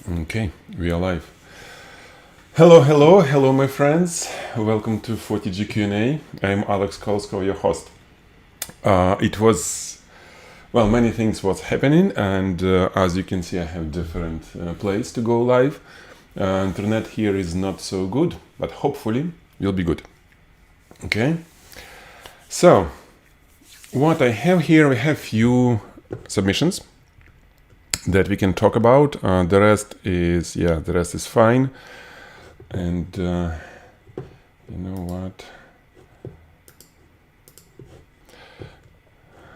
Okay, we are live. Hello, my friends. Welcome to Photigy Q&A. I'm Alex Koloskov, your host. Many things was happening, and as you can see, I have different place to go live. Internet here is not so good, but hopefully will be good. Okay. So, what I have here, we have few submissions that we can talk about. The rest is fine. And you know what?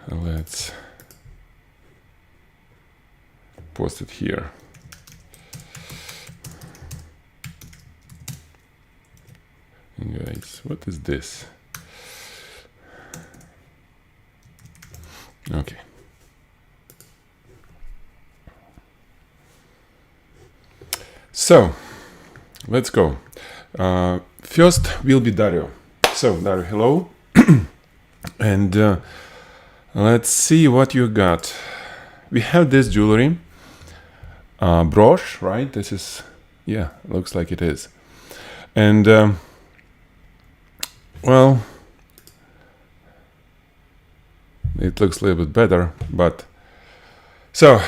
Let's post it here. Guys, what is this? Okay. So, let's go. First will be Dario. So, Dario, hello. And let's see what you got. We have this jewelry. Brooch, right? This is, looks like it is. And, it looks a little bit better, but... So,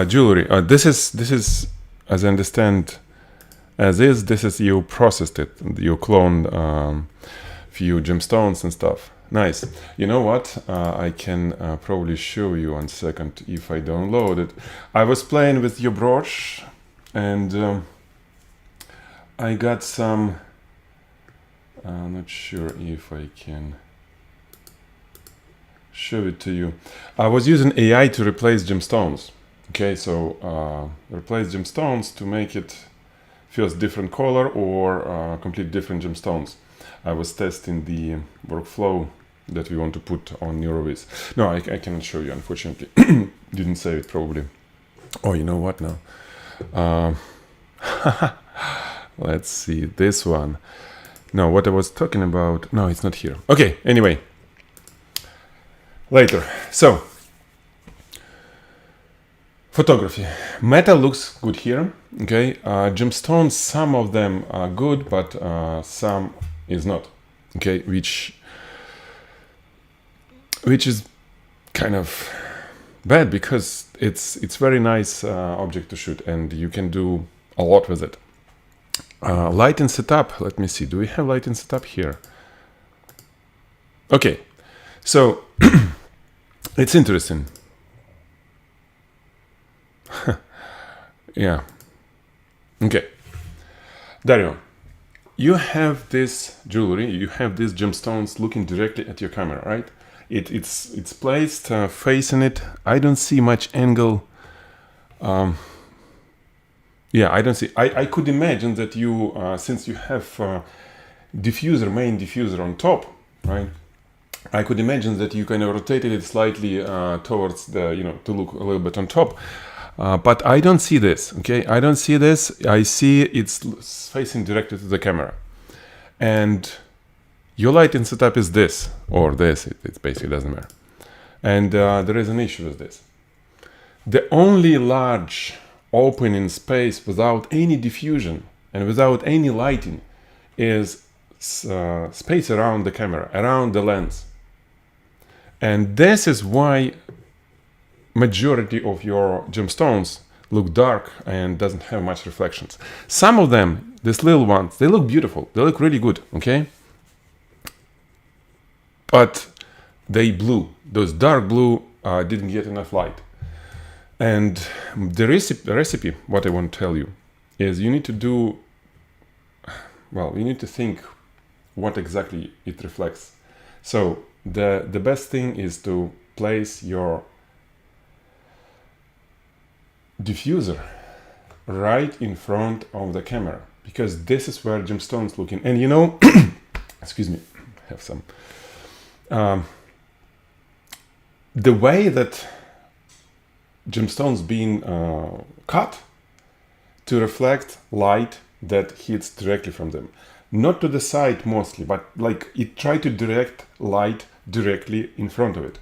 jewelry. This is, as I understand... this is you processed it, you cloned few gemstones and stuff. Nice. You know what? I can probably show you 1 second if I download it. I was playing with your brooch, and I got some. I'm not sure if I can show it to you. I was using AI to replace gemstones. Okay, so replace gemstones to make it first different color or complete different gemstones. I was testing the workflow that we want to put on Neurovis. No, I cannot show you, unfortunately. Didn't save it, probably. Oh, you know what now? Let's see, this one. No, what I was talking about... No, it's not here. Okay, anyway. Later. So, photography. Metal looks good here. Okay, gemstones, some of them are good, but some is not. Okay, which is kind of bad because it's very nice object to shoot, and you can do a lot with it. Lighting setup. Let me see. Do we have lighting setup here? Okay, so it's interesting. Yeah. Okay. Dario, you have this jewelry, you have these gemstones looking directly at your camera, right? It's placed facing it. I don't see much angle. I don't see. I could imagine that you, since you have main diffuser on top, right? I could imagine that you kind of rotated it slightly towards the, to look a little bit on top. But I don't see this, okay? I don't see this. I see it's facing directly to the camera. And your lighting setup is this, or this. It basically doesn't matter. And there is an issue with this. The only large opening space without any diffusion and without any lighting is space around the camera, around the lens. And this is why majority of your gemstones look dark and doesn't have much reflections. Some of them, these little ones, they look beautiful. They look really good, okay? But they blue. Those dark blue didn't get enough light. And the recipe, what I want to tell you, is you need to do, you need to think what exactly it reflects. So the best thing is to place your diffuser right in front of the camera, because this is where gemstones looking. And excuse me, I have some. The way that gemstones being cut to reflect light that hits directly from them, not to the side mostly, but like it try to direct light directly in front of it,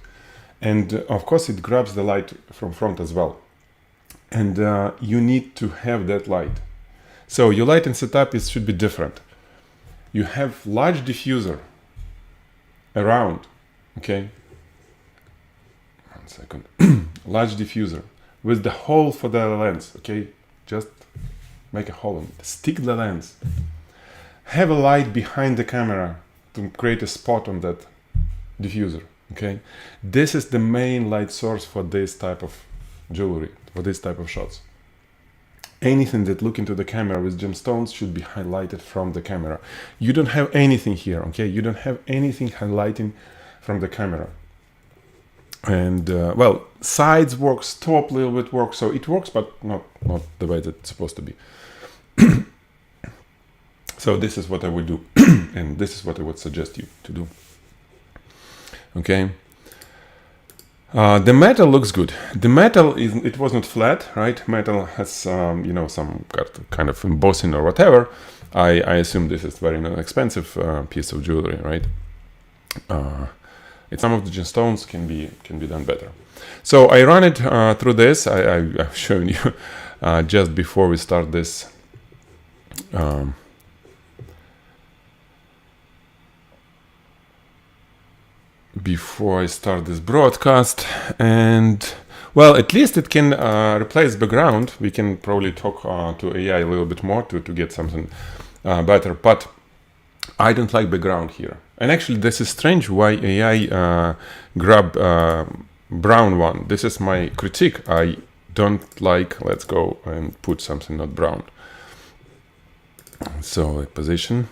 and of course it grabs the light from front as well. and you need to have that light. So your lighting setup should be different. You have large diffuser around, okay? 1 second. Large diffuser with the hole for the lens, okay? Just make a hole in it. Stick the lens. Have a light behind the camera to create a spot on that diffuser, okay? This is the main light source for this type of jewelry, for this type of shots. Anything that look into the camera with gemstones should be highlighted from the camera. You don't have anything here, okay? You don't have anything highlighting from the camera. And well, sides works, top a little bit works, so it works, but not the way that it's supposed to be. So this is what I would do, and this is what I would suggest you to do. Okay. The metal looks good. The metal it was not flat, right? Metal has you know, some kind of embossing or whatever. I assume this is very expensive piece of jewelry, right? Some of the gemstones can be done better. So I run it through this. I've shown you just before we start this. Before I start this broadcast, and well, at least it can replace background. We can probably talk to AI a little bit more to get something better, but I don't like background here. And actually this is strange why AI grab brown one. This is my critique. I don't like, let's go and put something not brown. So position.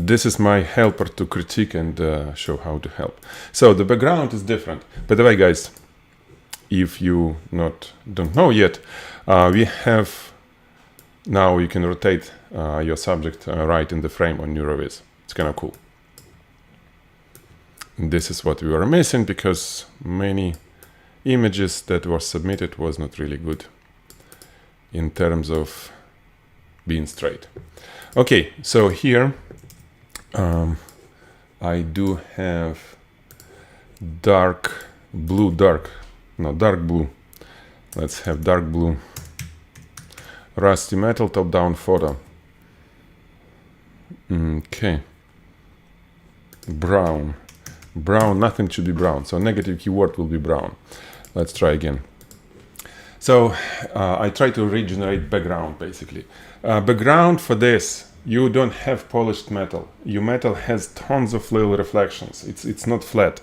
This is my helper to critique and show how to help. So the background is different. By the way, guys, if you don't know yet, we have now you can rotate your subject right in the frame on NeuroViz. It's kind of cool. And this is what we were missing because many images that were submitted was not really good in terms of being straight. Okay, so here I do have dark blue. Let's have dark blue. Rusty metal top-down photo. Okay. Brown. Nothing should be brown. So negative keyword will be brown. Let's try again. So I try to regenerate background basically. Background for this. You don't have polished metal. Your metal has tons of little reflections. It's not flat.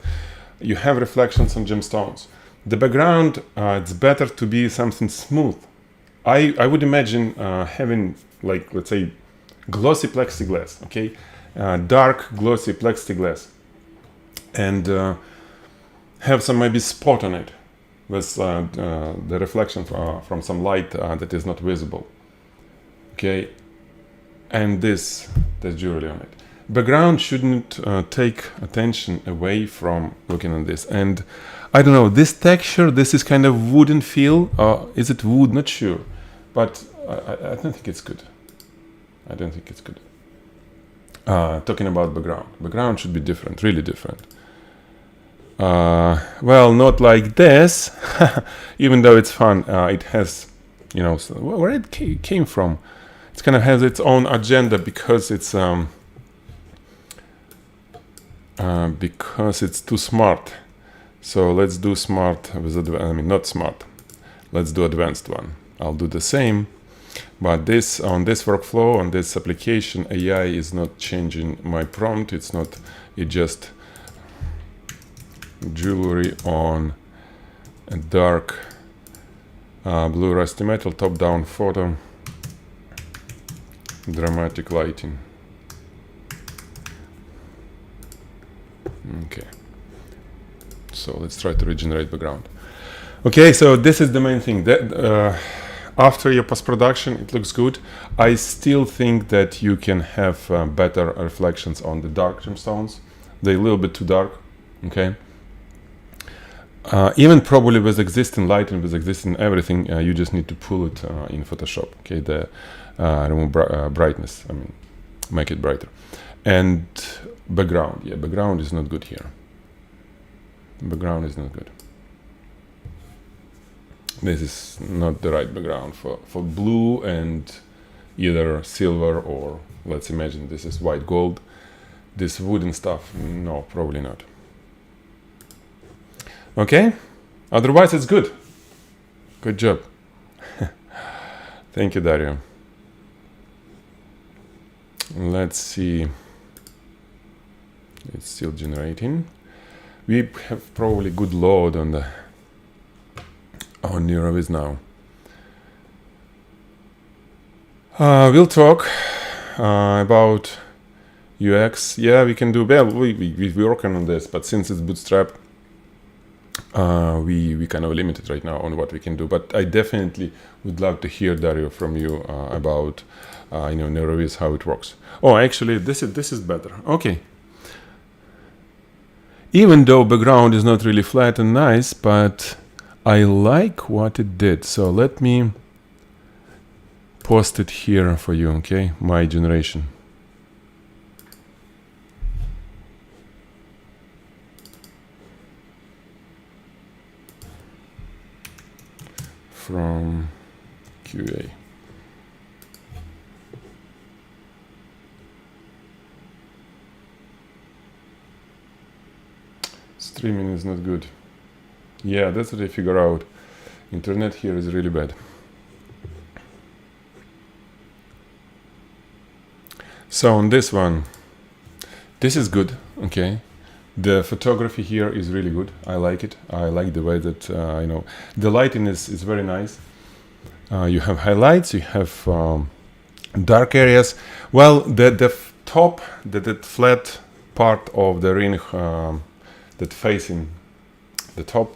You have reflections on gemstones. The background, it's better to be something smooth. I would imagine having, like, let's say, glossy plexiglass, okay? Dark, glossy plexiglass. And have some maybe spot on it with the reflection from some light that is not visible, okay? And this jewelry on it. Background shouldn't take attention away from looking at this. And I don't know, this texture, this is kind of wooden feel. Is it wood? Not sure. But I don't think it's good. I don't think it's good. Talking about background. Background should be different, really different. Well, not like this, even though it's fun. It has, you know, where it came from. It kind of has its own agenda because it's too smart. So let's do smart with not smart. Let's do advanced one. I'll do the same, but on this workflow, on this application, AI is not changing my prompt. It just jewelry on a dark blue rusty metal top-down photo. Dramatic lighting. Okay. So let's try to regenerate background. Okay, so this is the main thing. That after your post-production, it looks good. I still think that you can have better reflections on the dark gemstones. They're a little bit too dark. Okay. Even probably with existing lighting, with existing everything, you just need to pull it in Photoshop. Okay, remove brightness. Make it brighter. And background. Yeah, background is not good here. Background is not good. This is not the right background for blue and either silver, or let's imagine this is white gold. This wooden stuff, no, probably not. Okay, otherwise it's good. Good job. Thank you, Dario. Let's see. It's still generating. We have probably good load on Neurovis now. We'll talk about UX. Yeah, we can do well. We're working on this, but since it's bootstrap, we kind of limited right now on what we can do. But I definitely would love to hear, Dario, from you about Neurovis, how it works. Oh, actually, this is better. Okay. Even though background is not really flat and nice, but I like what it did. So let me post it here for you, okay? My generation. From QA. Streaming is not good. Yeah, that's what I figure out. Internet here is really bad. So on this one, this is good, okay? The photography here is really good. I like it. I like the way that, the lighting is very nice. You have highlights, you have dark areas. Well, the top, that flat part of the ring that facing the top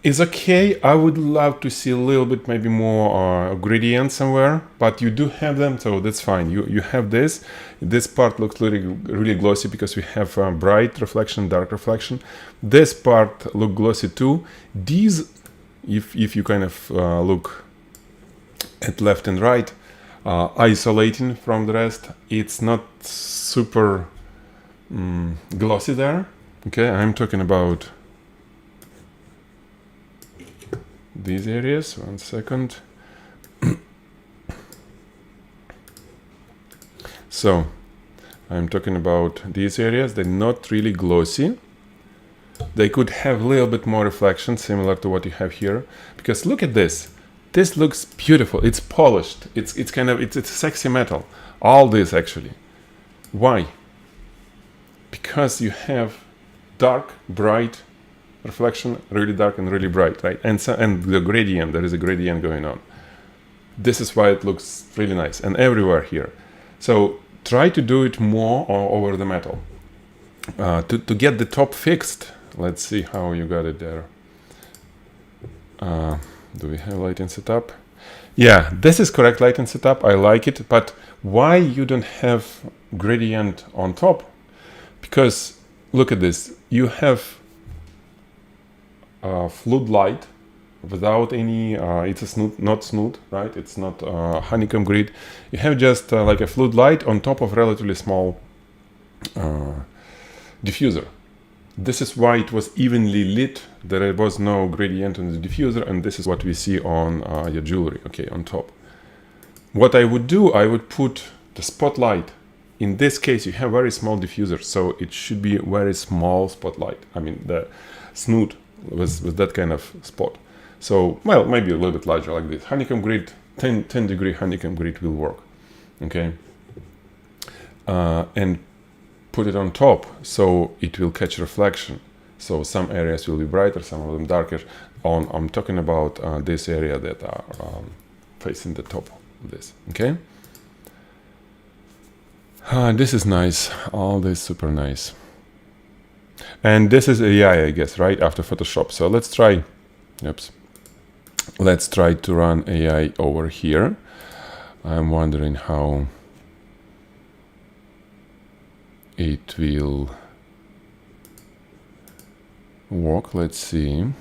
is okay. I would love to see a little bit maybe more gradient somewhere, but you do have them, so that's fine. You have this. This part looks really glossy because we have bright reflection, dark reflection. This part look glossy too. These, if you kind of look at left and right, isolating from the rest, it's not super glossy there. Okay, I'm talking about these areas. 1 second. So I'm talking about these areas. They're not really glossy. They could have a little bit more reflection, similar to what you have here. Because look at this. This looks beautiful. It's polished. It's a sexy metal. All this actually. Why? Because you have dark, bright reflection, really dark and really bright, right? And the gradient, there is a gradient going on. This is why it looks really nice, and everywhere here. So try to do it more over the metal. To get the top fixed, let's see how you got it there. Do we have lighting setup? Yeah, this is correct lighting setup. I like it, but why you don't have gradient on top? Because look at this. You have floodlight without any, it's a snoot, not snoot, right? It's not honeycomb grid. You have just like a floodlight on top of relatively small diffuser. This is why it was evenly lit. There was no gradient on the diffuser, and this is what we see on your jewelry, okay, on top. What I would do, I would put the spotlight. In this case, you have very small diffuser, so it should be a very small spotlight. I mean, the snoot with that kind of spot. So, well, maybe a little bit larger like this. Honeycomb grid, 10 degree honeycomb grid will work, okay? And put it on top so it will catch reflection. So some areas will be brighter, some of them darker. I'm talking about this area that are facing the top of this, okay? This is nice. All this super nice. And this is AI, I guess, right? After Photoshop. So let's try, let's try to run AI over here. I'm wondering how it will work. Let's see.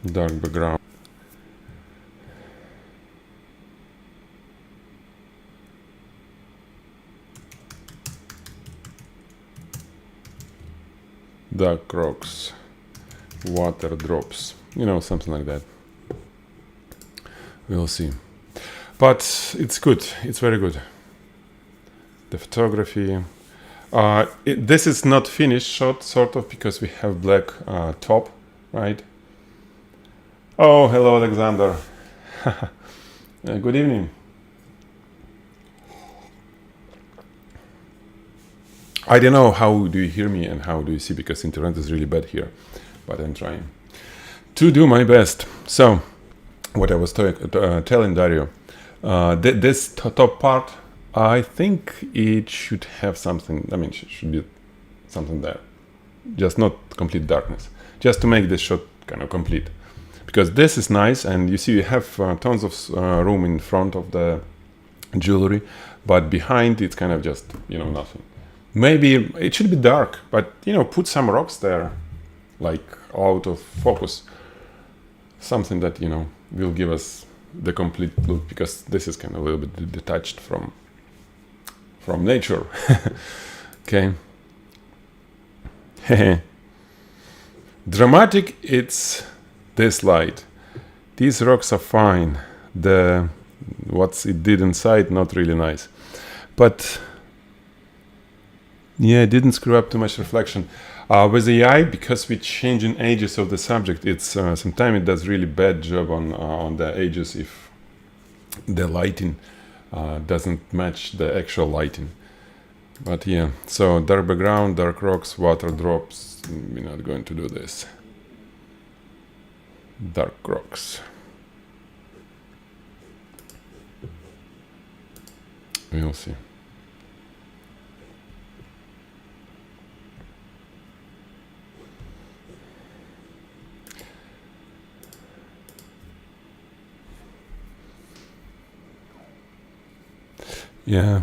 dark background. Dark rocks, water drops, you know, something like that. We'll see. But it's good, it's very good. The photography. This is not finished shot, sort of, because we have black top, right? Oh, hello, Alexander. Good evening. I don't know how do you hear me and how do you see, because internet is really bad here, but I'm trying to do my best. So, what I was telling Dario, this top part, I think it should have something. I mean, should be something there, just not complete darkness, just to make this shot kind of complete. Because this is nice, and you see you have tons of room in front of the jewelry, but behind it's kind of just, you know, nothing. Maybe it should be dark, but, you know, put some rocks there, like out of focus. Something that, you know, will give us the complete look, because this is kind of a little bit detached from nature. Okay. Dramatic, it's this light. These rocks are fine. What it did inside, not really nice. But yeah, it didn't screw up too much reflection. With the eye, because we're changing edges of the subject, it's sometimes it does really bad job on the edges if the lighting doesn't match the actual lighting. But yeah, so dark background, dark rocks, water drops. We're not going to do this. Dark rocks. We'll see. Yeah.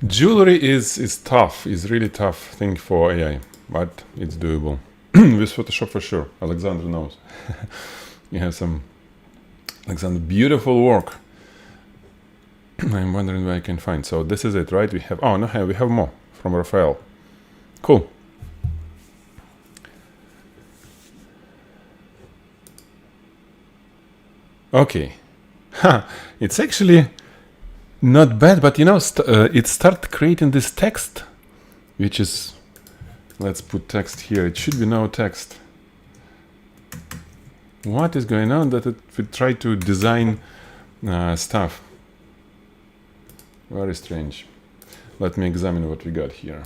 Jewelry is tough, is really tough thing for AI, but it's doable. With Photoshop for sure. Alexander knows. You have some Alexander beautiful work. I'm wondering where I can find. So this is it, right? We have we have more from Raphael. Cool. Okay. It's actually not bad, but you know, it started creating this text, which is, let's put text here. It should be no text. What is going on that we try to design stuff? Very strange. Let me examine what we got here.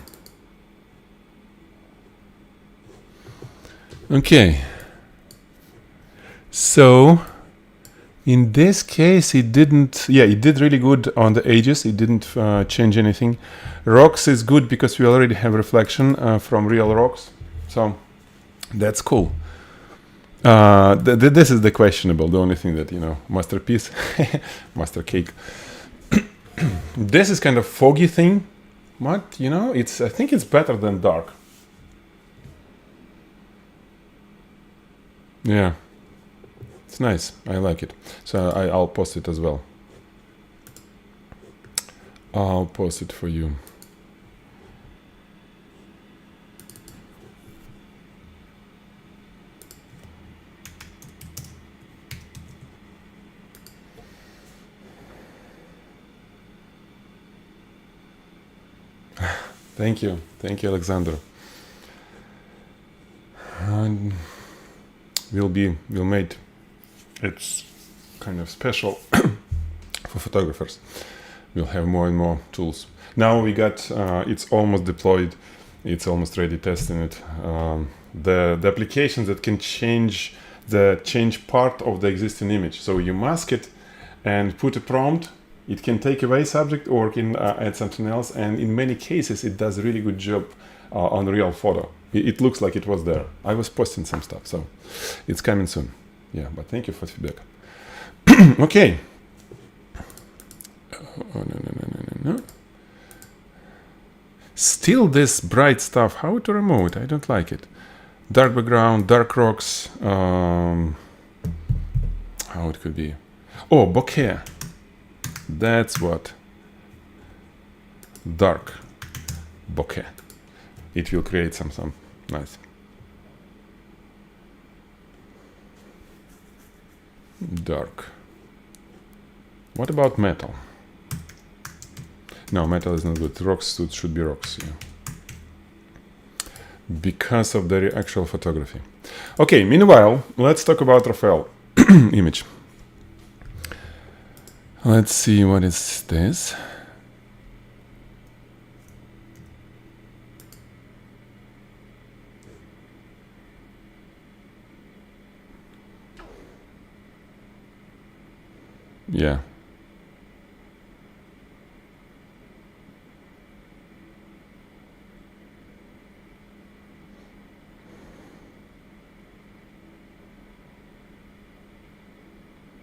Okay. So in this case, it didn't. Yeah, it did really good on the edges. It didn't change anything. Rocks is good because we already have reflection from real rocks, so that's cool. This is the questionable. The only thing that, you know, masterpiece, master cake. This is kind of foggy thing, but you know, I think it's better than dark. Yeah. It's nice. I like it. So I'll post it as well. I'll post it for you. Thank you. Thank you, Alexander. We'll make it's kind of special for photographers. We'll have more and more tools. Now we got it's almost deployed. It's almost ready testing it. The applications that can change part of the existing image. So you mask it and put a prompt. It can take away subject or can add something else. And in many cases, it does a really good job on real photo. It looks like it was there. I was posting some stuff, so it's coming soon. Yeah, but thank you for feedback. Okay. Oh, no. Still this bright stuff. How to remove it? I don't like it. Dark background, dark rocks. How it could be? Oh, bokeh. That's what. Dark bokeh. It will create some nice. Dark. What about metal? No, metal is not good. Rocks, it should be rocks. Yeah. Because of the actual photography. Okay, meanwhile, let's talk about Raphael image. Let's see, what is this? Yeah.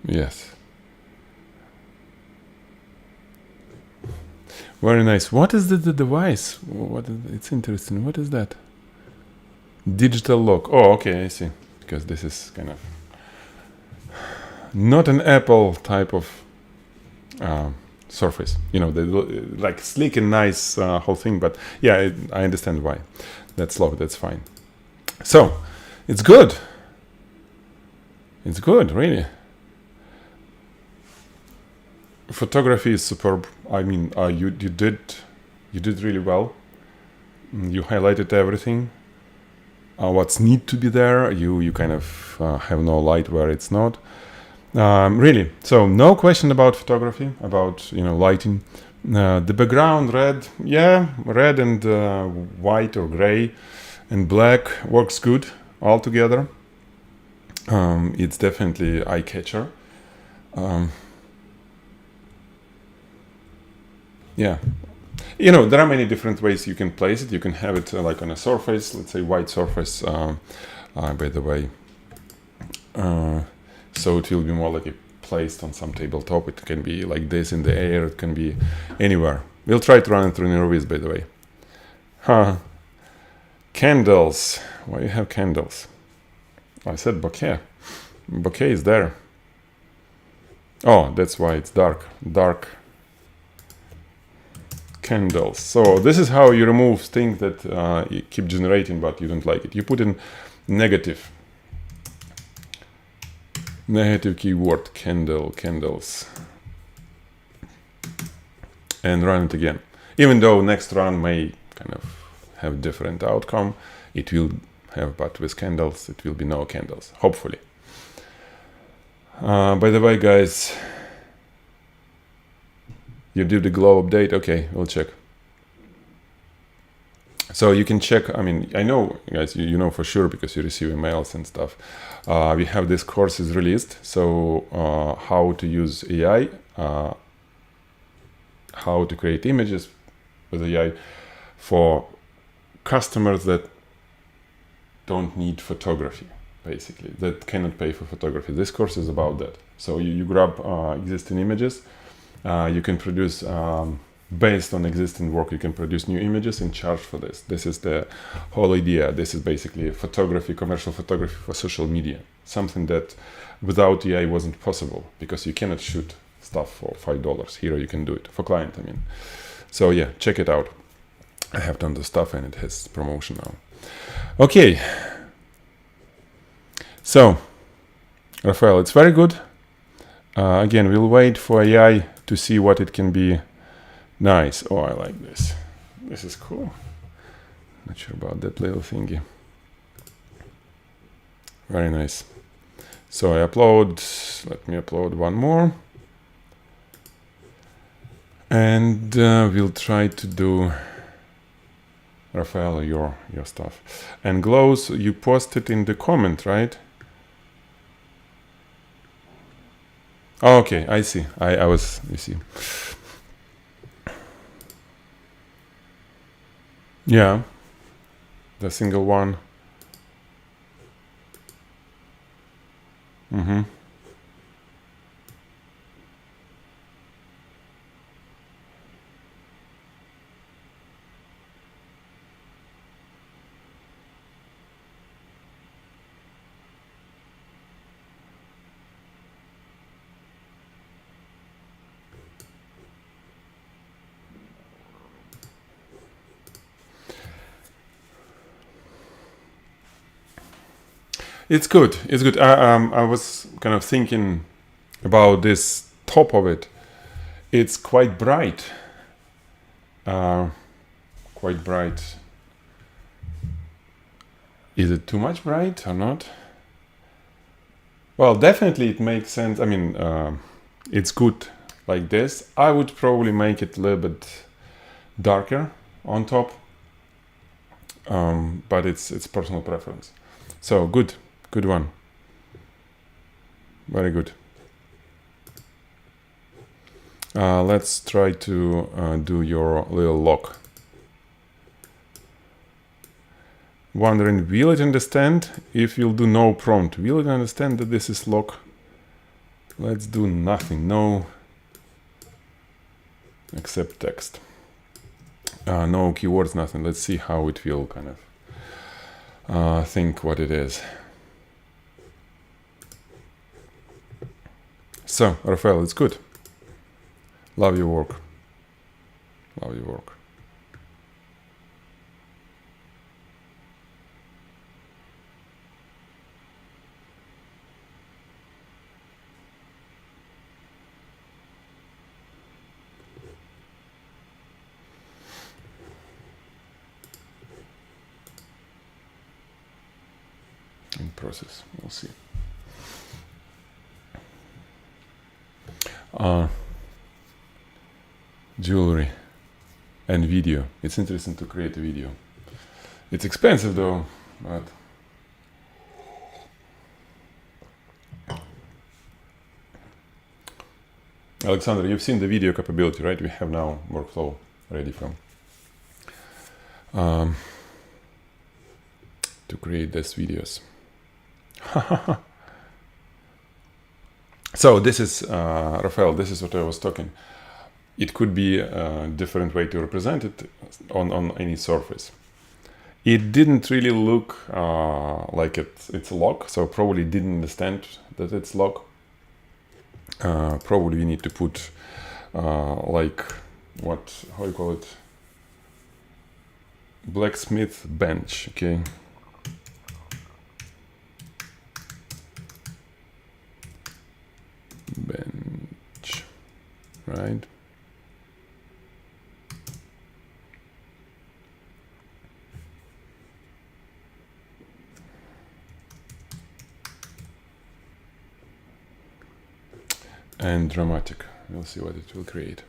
Yes. Very nice. What is the device? It's interesting. What is that? Digital lock. Oh, okay, I see. Because this is kind of not an Apple type of surface. You know, like sleek and nice whole thing. But yeah, I understand why. That's locked. That's fine. So, it's good. It's good, really. Photography is superb. I mean, you did really well. You highlighted everything. What's need to be there. You kind of have no light where it's not. Really. So no question about photography, about lighting. The background red, yeah, red and white or gray and black works good all together. It's definitely eye catcher. Yeah, there are many different ways you can place it. You can have it like on a surface, let's say white surface, by the way. So it will be more like placed on some tabletop. It can be like this in the air. It can be anywhere. We'll try to run it through Neurovis, by the way. Candles. Why you have candles? I said bokeh. Bokeh is there. Oh, that's why it's dark. Dark candles. So this is how you remove things that you keep generating but you don't like it. You put in negative keyword candles and run it again. Even though next run may kind of have different outcome, it will have, but with candles it will be no candles, hopefully. By the way, guys, you do the glow update. Okay, we'll check. So you can check. I mean, I know, guys, you know for sure because you receive emails and stuff. We have this course is released. So how to use AI, how to create images with AI for customers that don't need photography, basically, that cannot pay for photography. This course is about that. So you grab existing images. You can produce, based on existing work, you can produce new images and charge for this. This is the whole idea. This is basically photography, commercial photography for social media. Something that without AI wasn't possible because you cannot shoot stuff for $5. Here you can do it for client, I mean. So yeah, check it out. I have done the stuff and it has promotion now. Okay. So, Raphael, it's very good. Again, we'll wait for AI to see what it can be. Nice. Oh, I like this. This is cool. Not sure about that little thingy. Very nice. So I upload, let me upload one more. And we'll try to do, Raphael, your stuff. And glows, you posted in the comment, right? Oh, okay, I see. I was, you see. Yeah, the single one. Mm-hmm. It's good. It's good. I was kind of thinking about this top of it. It's quite bright. Quite bright. Is it too much bright or not? Well, definitely it makes sense. I mean, it's good like this. I would probably make it a little bit darker on top, but it's personal preference. So good one. Very good. Let's try to do your little lock. Wondering, will it understand if you'll do no prompt? Will it understand that this is lock? Let's do nothing, no, except text. No keywords, nothing. Let's see how it will kind of think what it is. So, Rafael, it's good. Love your work. Love your work. In process, we'll see. Jewelry and video. It's interesting to create a video. It's expensive though, but Alexander, you've seen the video capability, right? We have now workflow ready from to create these videos. So this is Rafael, this is what I was talking. It could be a different way to represent it on any surface. It didn't really look like it's a lock, so probably didn't understand that it's lock. Probably we need to put like how you call it, blacksmith bench, okay. Bench, right? And dramatic. We'll see what it will create.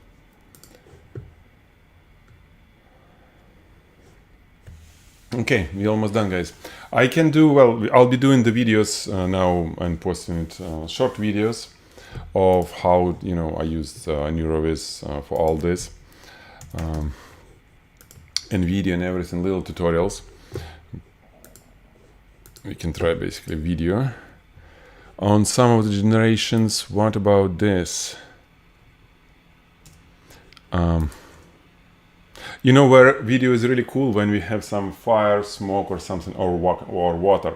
Okay, we're almost done, guys. I can do, well, I'll be doing the videos now and posting it, short videos of how, you know, I used NeuroVis for all this. NVIDIA and everything, little tutorials. We can try basically video. On some of the generations, what about this? You know where video is really cool? When we have some fire, smoke or something, or water.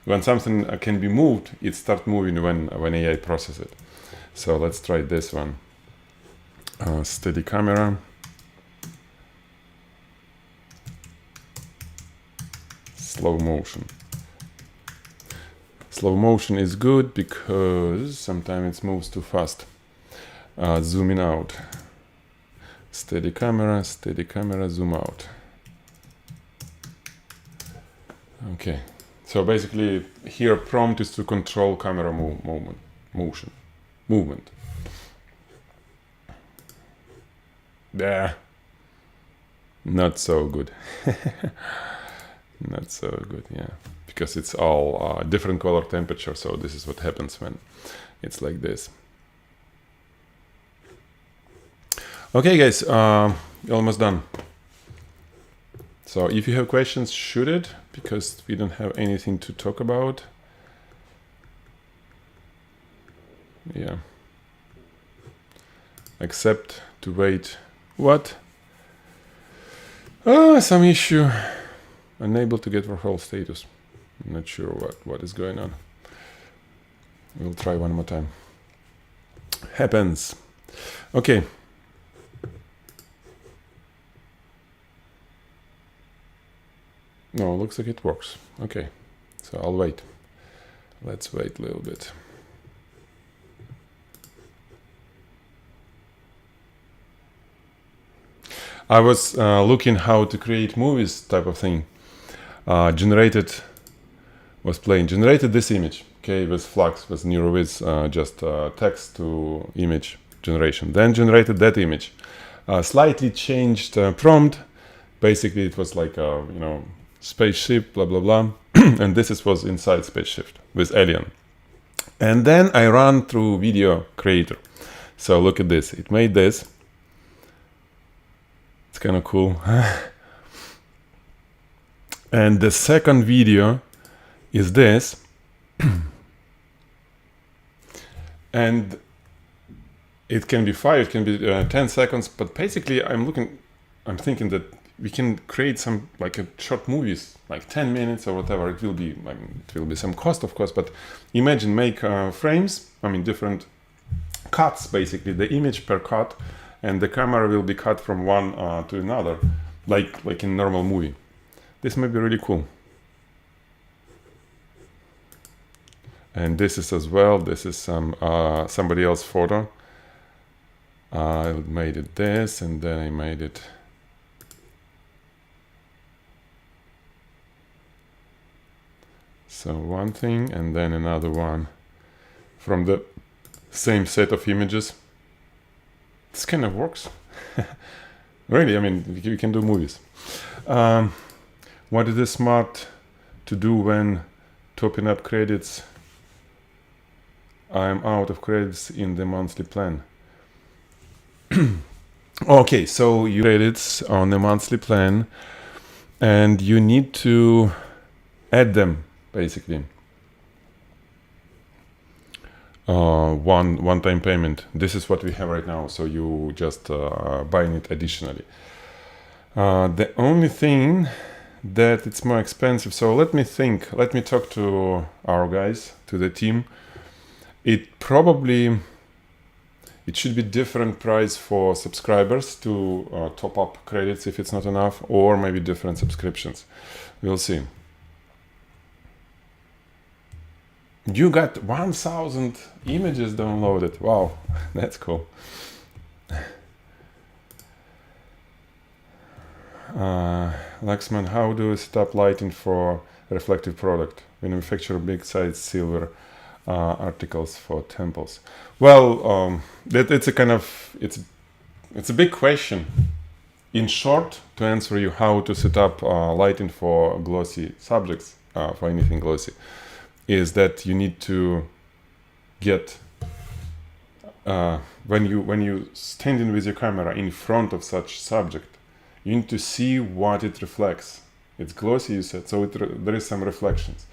When something can be moved, it starts moving when AI processes it. So let's try this one. Steady camera. Slow motion. Slow motion is good because sometimes it moves too fast. Zooming out. Steady camera, zoom out. Okay, so basically here prompt is to control camera movement. There. Not so good. Not so good, yeah. Because it's all different color temperature, so this is what happens when it's like this. Okay, guys, almost done. So if you have questions, shoot it, because we don't have anything to talk about. Yeah. Except to wait. What? Some issue. Unable to get Warhol status. I'm not sure what is going on. We'll try one more time. Happens. Okay. No, looks like it works. Okay, so I'll wait. Let's wait a little bit. I was looking how to create movies type of thing. Generated this image, okay, with Flux, with NeuroWiz, just text to image generation. Then generated that image. Slightly changed prompt. Basically, it was like a, spaceship, blah blah blah, and this was inside spaceship with alien. And then I ran through video creator. So look at this. It made this. It's kind of cool. And the second video is this. And it can be 5, it can be 10 seconds, but basically I'm thinking that we can create some like a short movies, like 10 minutes or whatever. It will be some cost, of course, but imagine make frames, different cuts, basically the image per cut, and the camera will be cut from one to another, like in normal movie. This might be really cool. And this is as well, this is somebody else's photo. I made it this, and then I made it so one thing, and then another one from the same set of images. This kind of works. Really, we can do movies. What is it smart to do when topping up credits? I'm out of credits in the monthly plan. Okay, so you credits on the monthly plan, and you need to add them, basically. One-time payment. This is what we have right now, so you just buying it additionally. The only thing that it's more expensive, so let me talk to our guys, to the team. It should be different price for subscribers to top up credits if it's not enough, or maybe different subscriptions. We'll see. You got 1,000 images downloaded. Wow, that's cool. Laxman, how do we set up lighting for reflective product? We manufacture big size silver articles for temples. Well, it's a big question. In short, to answer you how to set up lighting for glossy subjects, for anything glossy, is that you need to get when you standing with your camera in front of such subject, you need to see what it reflects. It's glossy, you said, so there is some reflections.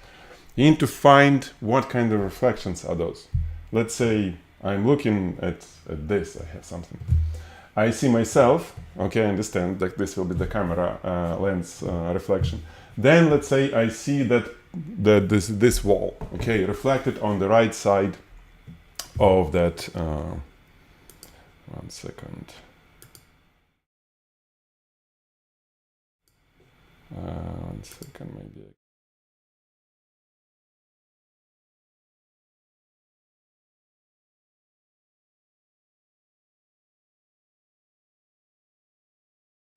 You need to find what kind of reflections are those. Let's say I'm looking at this. I have something. I see myself. Okay, I understand that this will be the camera lens reflection. Then let's say I see that this wall, okay, reflected on the right side of that. 1 second. 1 second, maybe.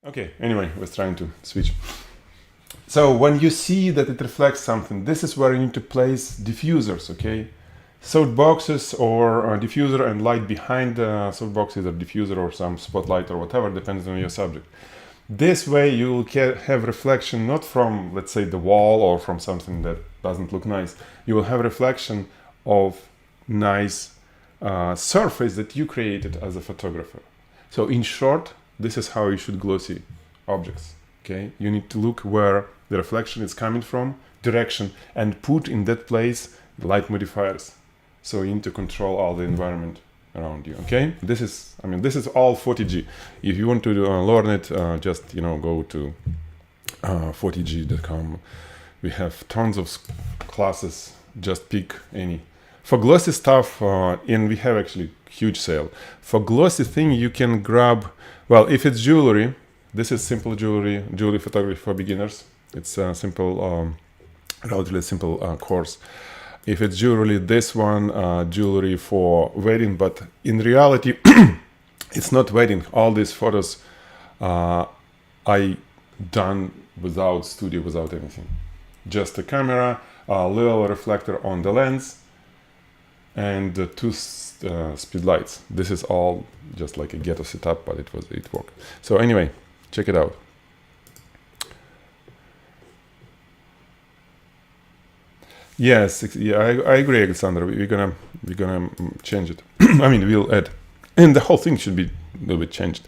Okay, anyway, I was trying to switch. So when you see that it reflects something, this is where you need to place diffusers, okay? Softboxes or diffuser and light behind the softbox, either diffuser or some spotlight or whatever, depends on your subject. This way you will have reflection not from, let's say, the wall or from something that doesn't look nice. You will have reflection of nice surface that you created as a photographer. So in short, this is how you should glossy objects. Okay, you need to look where the reflection is coming from, direction, and put in that place light modifiers. So you need to control all the environment around you. Okay, this is all Photigy. If you want to learn it, just go to Photigy.com. We have tons of classes. Just pick any. For glossy stuff, and we have actually huge sale. For glossy thing, you can grab. Well, if it's jewelry, this is simple jewelry photography for beginners. It's a simple, relatively simple course. if it's jewelry, this one jewelry for wedding, but in reality it's not wedding. All these photos I done without studio, without anything, just a camera, a little reflector on the lens, and the two speed lights. This is all just like a ghetto setup, but it worked. So anyway, check it out. Yes, yeah, I agree, Alexander. We're gonna change it. I mean, we'll add, and the whole thing should be a little bit changed.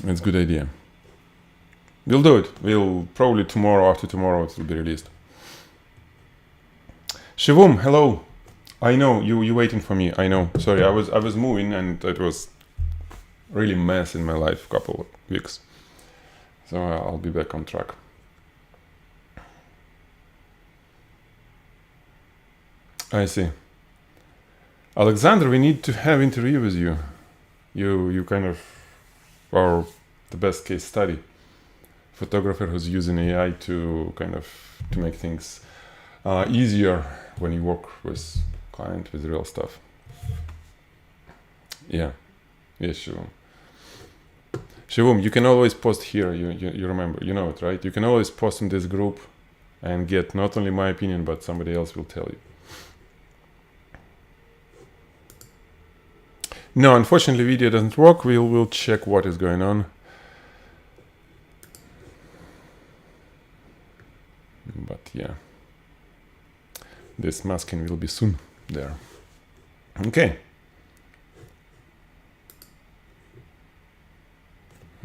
It's a good idea. We'll do it. We'll probably tomorrow, after tomorrow, it will be released. Shivum, hello. I know you waiting for me. I know. Sorry, I was moving and it was really mess in my life a couple of weeks. So I'll be back on track. I see. Alexander, we need to have interview with you. You kind of are the best case study. Photographer who's using AI to kind of to make things easier when you work with client with real stuff. Yeah, sure. Shivum, you can always post here. You remember, you know it, right? You can always post in this group and get not only my opinion, but somebody else will tell you. No, unfortunately, video doesn't work. We'll check what is going on. But yeah, this masking will be soon there. Okay.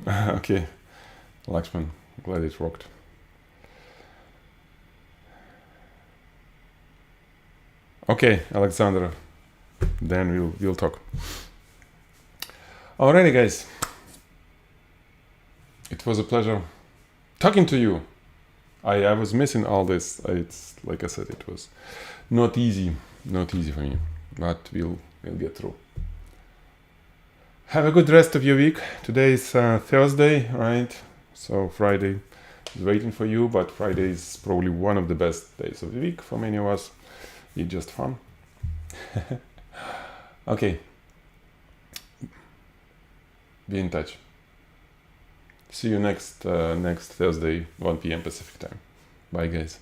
Okay, Lakshman, glad it worked. Okay, Alexander, then we'll talk. Alrighty, guys. It was a pleasure talking to you. I was missing all this. It's like I said, it was not easy for me, but we'll get through. Have a good rest of your week. Today is Thursday, right? So Friday is waiting for you, but Friday is probably one of the best days of the week for many of us. It's just fun. Okay. Be in touch. See you next Thursday, 1 p.m. Pacific time. Bye, guys.